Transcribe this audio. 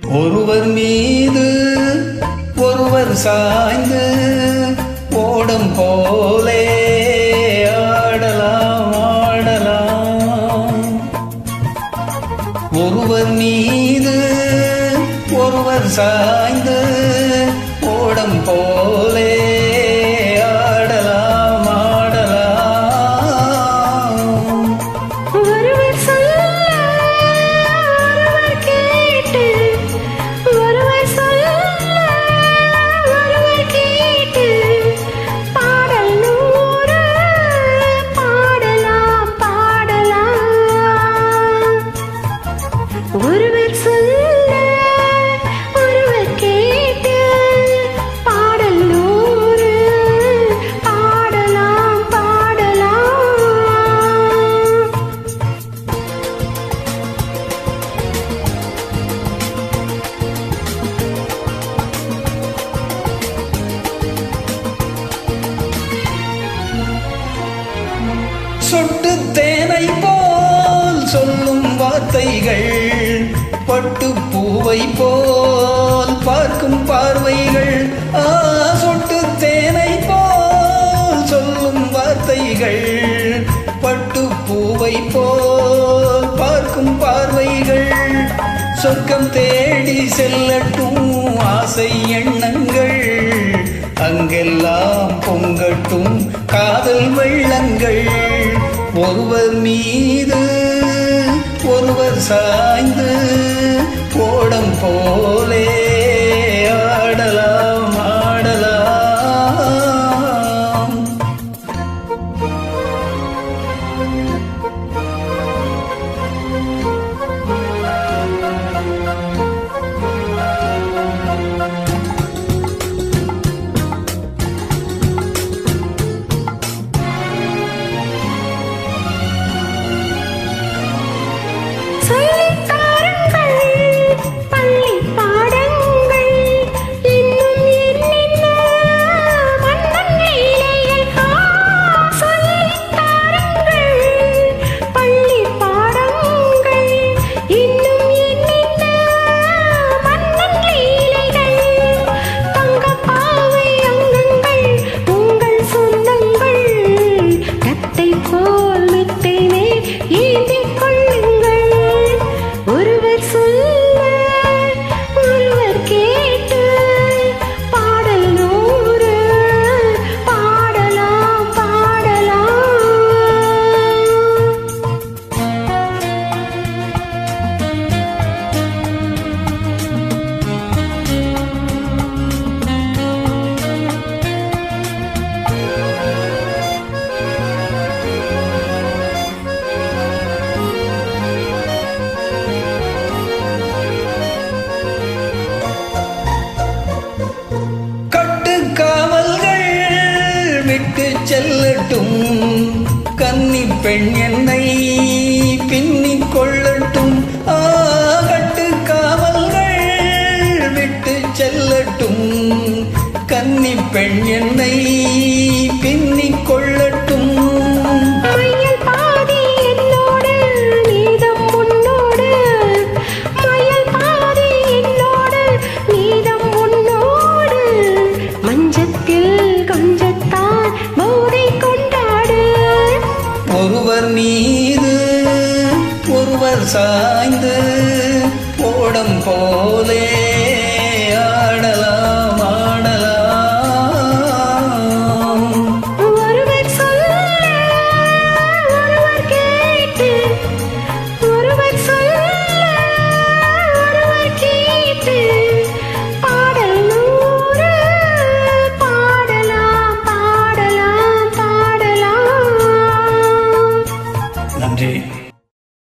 ஒருவர் மீது ஒருவர் சாய்ந்து ஓடம் போலே ஆடலாம் ஆடலாம். ஒருவர் மீது ஒருவர் சாய்ந்து ஓடம் போலே ஆடலாம் ஆடலாம். ஒருவர் சொல்ல ஒருவர் கேட்டு, ஒருவர் சொல்ல ஒருவர் கேட்டு, பாடல் நூறு பாடலாம் பாடலாம். ஒருவர் சொல்ல ஒருவர் கேட்டு, பாடல் நூறு பாடலாம் பாடலாம். சொட்டு தேனை போல் சொல்லும் வார்த்தைகள், பட்டு பூவை போல் பார்க்கும் பார்வைகள். சொட்டு தேனை போல் சொல்லும் வார்த்தைகள், பட்டு பூவை போல் பார்க்கும் பார்வைகள். சொர்க்கம் தேடி செல்லட்டும் ஆசை எண்ணங்கள், அங்கெல்லாம் பொங்கட்டும் காதல் வெள்ளங்கள். ஒருவர் மீது ஒருவர் சாய்ந்து ஓடம் போலே ஆடலாம் ஆடலாம். சொல்லித் தாருங்கள் பள்ளி பாடங்கள், இன்னும் என்னென்ன மன்னன் லீலைகள். சொல்லித் தாருங்கள் பள்ளி பாடங்கள், இன்னும் என்னென்ன மன்னன் லீலைகள். தங்கப் பாவை அங்கங்கள் உங்கள் சொந்தங்கள், கத்தை போல் மெத்தைனே ஏந்திக் கொள்ளுங்கள். ஒருவர் சொல்ல ஒருவர் கேட்டு, பாடல் நூறு பாடலாம் பாடலாம். கட்டுக்காவல்கள் விட்டு செல்லட்டும், கன்னி பெண் என்னை பின்னிக் கொள்ளட்டும். கட்டுக்காவல்கள் விட்டு செல்லட்டும், கன்னி பெண் என்னை